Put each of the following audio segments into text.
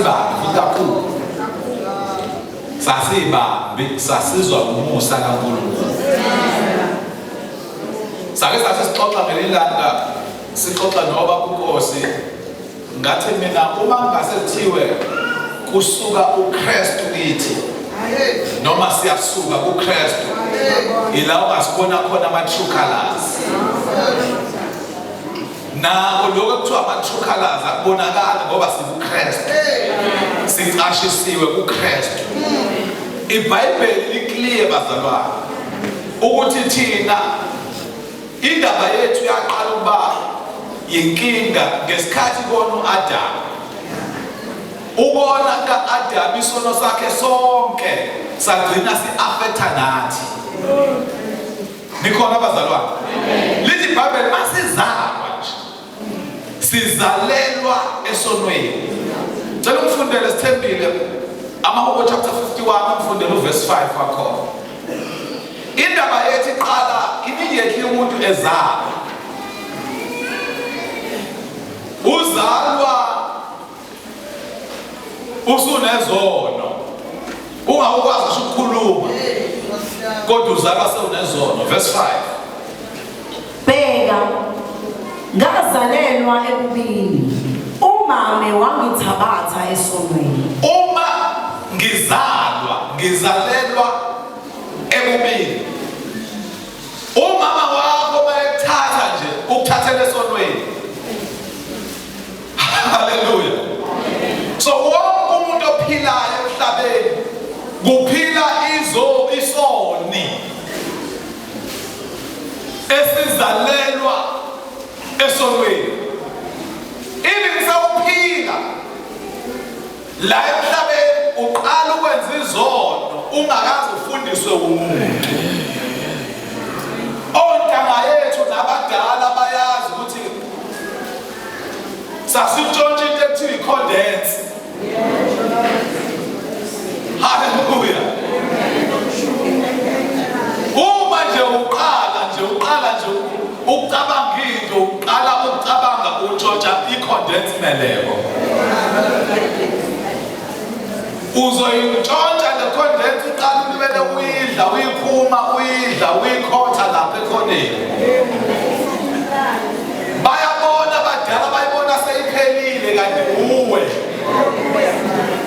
sasibambi kakhulu. Sasibambi sasizwa umusa kaNkulunkulu. Sake sathi sixoxa ngelilanga sixoxa noba kuNkosi ngathi mina uma ngasithiwe kusuka uKristu kithi noma siyasuka kuKristu ila ungasibona khona ama-true colors. Nako lokho kuthiwa ama-true colors akubonakala ngoba sikuKristu, sicashisiwe kuKristu. iBhayibheli liclear bazalwane ukuthi thina indaba yethu yaqala ukuba yinkinga ngesikhathi kona uAdamu. Ubona ka-Adamu isono sakhe sonke sagcina si-affecta nathi. Nikhona bazalwane? Lithi iBhayibheli masizalwa nje sizalelwa esonweni. Cela ungifundele sithembile amaHubo chapter 51 ungifundele uverse 5 wakhona. Indaba yethu iqala immediately umuntu ezalwa. Uzalwa usunezono, ungakwazi ukukhuluma kodwa uzalwa sewunezono. Verse 5. Bheka, ngazalelwa ebubini, umame wangithabatha esonweni. Uma ngizalelwa ebubini, umama wakho bayekuthatha nje ukuthathele esonweni. Hallelujah. So wonke umuntu ophilayo emhlabeni kuphila isoni esizalelwa esonweni. Even sawuphila la emhlabeni uqala ukwenza izono ungakaze ufundiswe umuntu. Ontanga yethu nabadala bayazi ukuthi sasitshontshe into ekuthiwa i-condense. Hallelujah. Uma nje uqala ukucabanga into uqala ukucabanga utshontsha i-condense meleko. Uzoyintshontsha le-condense uqala ulibele uyidla uyiphuma uyikhotha lapha ekhoneni. Bayabona abadala bayibona seyiphelile kanti uwe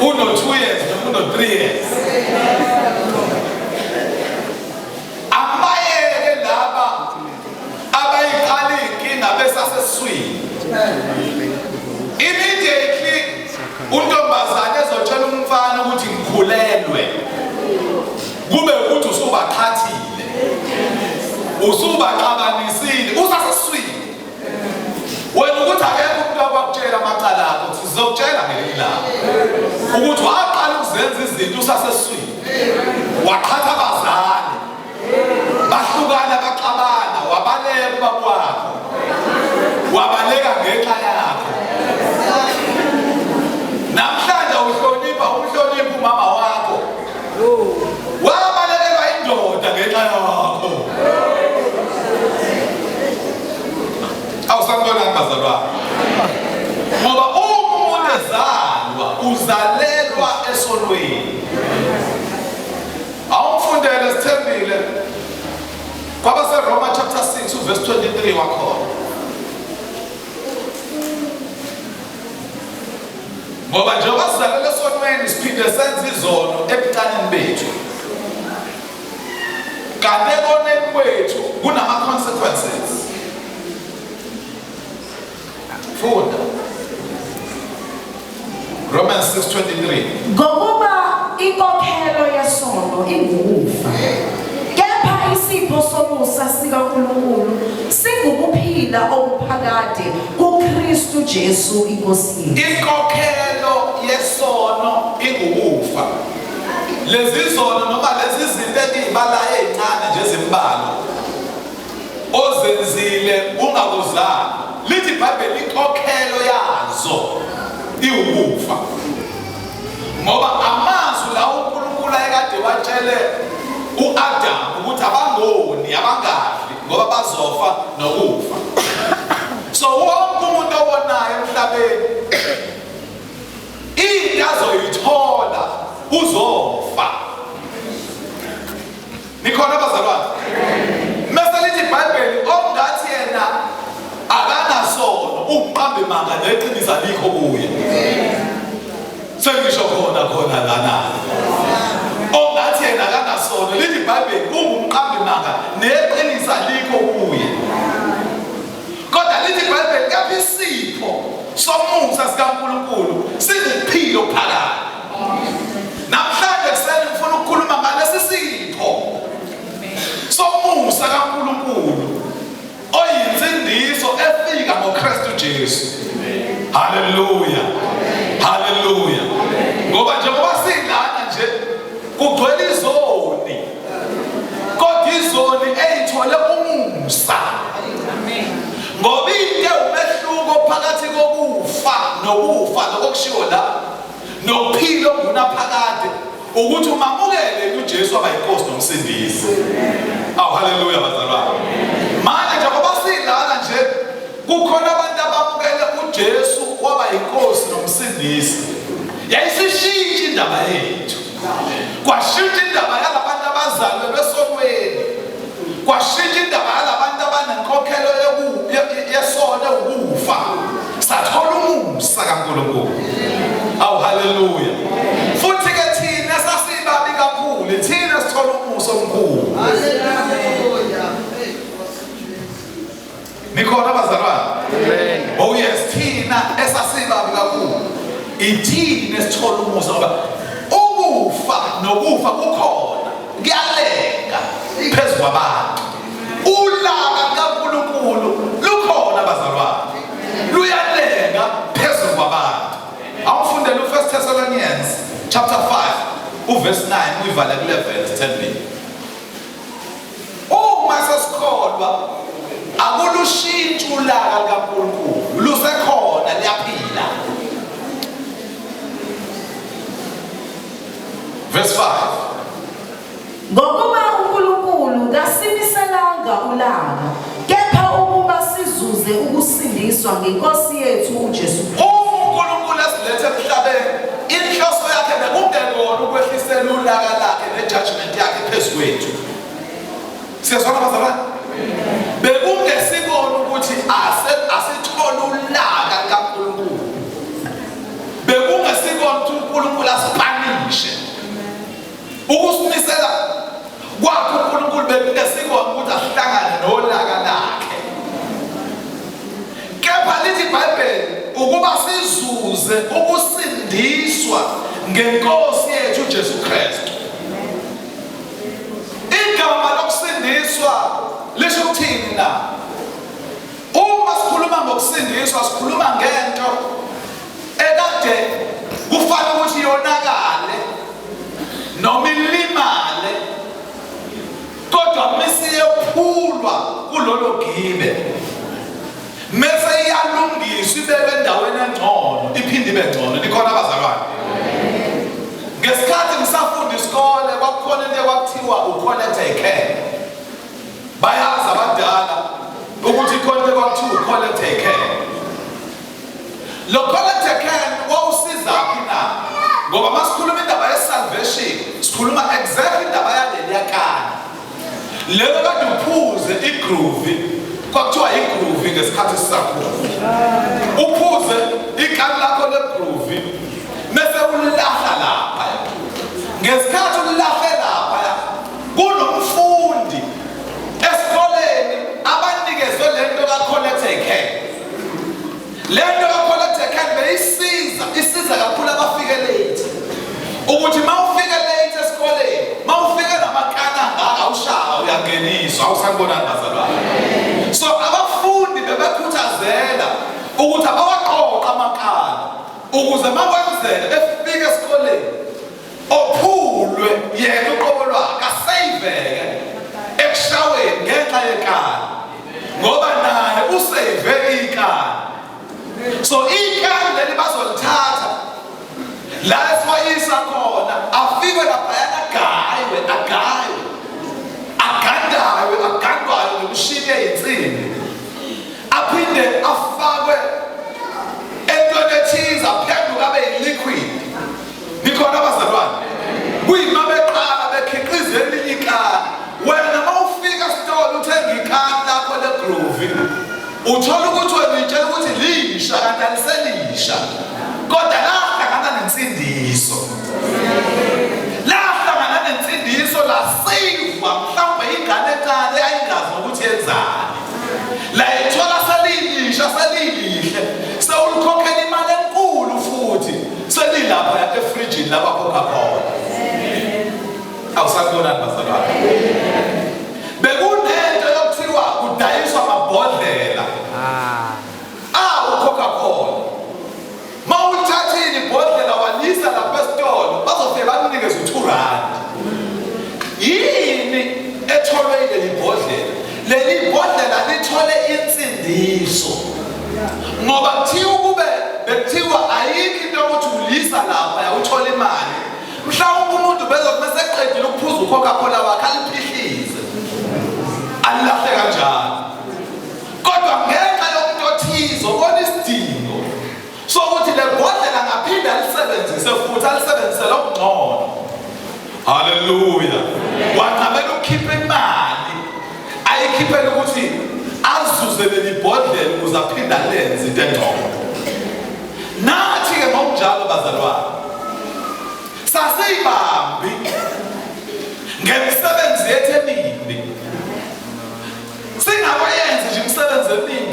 uno 2 years uno 3 years. Abayeke laba abayiqala inkinga besaseswini. Immediately untombazane ezotshela umfana ukuthi ngikhulelwe, kube ukuthi usubaqhathile, usubaqabanisile usaseswini. Wena ukuthi akekho umuntu akwakutshela amacala akho, sizokutshela ngelilanga ukuthi waqala ukuzenza izinto usaseswini, waqhatha abazali, bahlukana baxabana, wabaleka ubaba wakho, wabaleka ngenxa yakho. Namhlanje umhlonipha umama wakho, wabalekelwa indoda ngenxa yakho. Awusambona bazalwane? Ngoba umuntu ezalwa uzalelwa esonweni. Awufundele sithembile kwabaseRoma chapter 6 verse 23 wakhona. Ngoba njengoba sizalelwe esonweni siphinde senze izono ebucaneni bethu. Kanti ekoneni kwethu kunama-consequences. Funda Romans 6:23. Ngokuba inkokhelo yesono ingukufa, kepha isipho somusa sikaNkulunkulu singukuphila okuphakade kuKristu Jesu inkosi yethu. Inkokhelo yesono ingukufa. Lezi zono noma lezi zinto ezibalayo ezincane nje ezimbalo ozenzile ungakuzali, lithi iBhayibheli inkokhelo yazo iwukufa. Ngoba amazwi la uNkulunkulu ayekade watshele uAdamu ukuthi abangoni abangadli ngoba bazofa nokufa. So wonke umuntu obonayo emhlabeni into azoyithola uzofa. Nikhona abazalwane? Mase lithi iBhayibheli ongathi yena akanasono umqambe manga neqiniso alikho kuye. Sengisho khona lana. Ongathi yena akanasono lithi iBhayibheli umqambe manga neqiniso alikho kuye. Kodwa lithi iBhayibheli kaphi isipho somusa sikaNkulunkulu siziphilo phakathi. Namhlanje kuseni ngifuna ukukhuluma ngalesi sipho somusa kaNkulunkulu oyinsindiso efika ngoKristu Jesu. Hallelujah. Hallelujah. Ngoba njengoba silana nje kugcwele izoni. Kodwa izoni eyithole umusa. Ngoba into umehluko phakathi kokufa nokushiwo la nokuphila okunaphakade ukuthi umamukele uJesu abayinkosi nomsindisi. Awu haleluya bazalwane. Manje njengoba silana nje kukhona abantu abamukele uJesu waba yinkosi nomsindisi. Yayisishintsha indaba yethu. Kwashintsha indaba yalabantu abazalwe besonweni. Kwashintsha indaba yalabantu abanenkokhelo yesono ukufa. Sathola umusa kaNkulunkulu. Awu haleluya. Futhi ke thina sasibabi kakhulu, thina sithola umusa omkhulu. Haleluya. Nikhona abazalwane? Oh yes, thina esasibabi kakhulu. Ithina esithola umusa ngoba ukufa nokufa kukhona. Kuyalenga phezu kwabantu. Ulaka kaNkulunkulu lukhona abazalwane. Luyalenga phezu kwabantu. Awufundele u1 Thessalonians chapter 5 verse 9 uyivala kule verse 10b. Uma sesikholwa akulushintsha ulaka kaNkulunkulu, lusekhona liyaphila. Verse 5. Ngokuba uNkulunkulu kasimiselanga ulaka, kepha ukuba sizuze ukusindiswa ngeNkosi yethu uJesu. uNkulunkulu asilethe emhlabeni, inhloso yakhe bekungekona ukwehlisela ulaka lakhe nejudgment yakhe phezu kwethu. Siyazwana bazalwane? Bekungesikona ukuthi asithole ulaka kaNkulunkulu. Bekungesikona ukuthi uNkulunkulu asipanishe. Ukusimisela kwakhe uNkulunkulu bekungesikona ukuthi asihlangane nolaka lakhe. Kepha lithi iBhayibheli ukuba sizuze ukusindiswa ngeNkosi yethu uJesu Kristu. Igama lokusindiswa lisho ukuthini na? Uma sikhuluma ngokusindiswa sikhuluma ngento ekade kufanele ukuthi yonakale noma ilimale, kodwa mesiyephulwa kulolo gibe mase iyalungiswa ibekwe endaweni engcono iphinde ibe ngcono. Nikhona abazalwane? Ngesikhathi ngisafunda isikole kwakukhona into kwakuthiwa ucollect a can. Bayazi abadala ukuthi ikhona into kwakuthiwa ucollect a can. Lo collect a can wawusizaphi na? Ngoba masikhuluma indaba ye-salvation sikhuluma exactly indaba yaleliya kana. Lelo kade uphuze igroove, kwakuthiwa igroove ngesikhathi sisakhula. Uphuze ikani lakho legroove mese ulahla lapha. Ngesikhathi ulahle lapha kunomfundi esikoleni abanikezwe lento ka-collect a can. Lento ka-collect a can isiza kakhulu abafike late. Ukuthi mawufike late esikoleni, mawufike namakana angaka awushaya uyangeniswa awusangibonani bazalwane. So abafundi bebekhuthazela ukuthi abawaqoqa amakana ukuze makwenzeka efike esikoleni ophulwe yena uqobo lwakhe aseyiveke ekushaweni ngenxa yekani, ngoba naye useyiveke ikani. So ikani leli bazolithatha la esifayisa khona afike laphayana agandwayo ngokushini eyinsimbi, aphinde afakwe entweni ethize aphenduka abe yi-liquid uthola ukuthi wena uyitshela ukuthi lisha kanti aliselisha, kodwa lahlangana nensindiso. Lahlangana nensindiso lasiva mhlawumbe ingane encane ayingazi ukuthi yenzani. La ithola selilisha selilihle, sewulikhokhela imali enkulu futhi selilapha efrijini labakhokha khona. Awusakubona bazalwane. Bekunento yokuthiwa kudayiswa amabhodlela. Ukhokha khona. Mawulithathile ibhodlela walisa lapha esitolo, bazofika bakunikeze u2 yini etholwe leli bhodlela? Leli bhodlela lithole insindiso. Ngoba kuthiwa kube bekuthiwa ayikho into yokuthi ulisa lapha yawuthola imali. Mhlawumbe umuntu bezokumase eqedile ukuphuza uCoca-Cola wakhe aliphihlize. Alilahle kanjalo. Kodwa ngenxa yomuntu othize ubona isidingo sokuthi le bhodlela ngaphinda alisebenzise futhi alisebenzise lokungcono. Haleluya. Waqabela ukukhipha imali ayikhiphela ukuthi azuze leli bhodlela ukuze aphinda lenze into engcono. Nathi ke ngokunjalo bazalwane, sasibambi ngemisebenzi yethu emibi. Singabayenzi nje imisebenzi emibi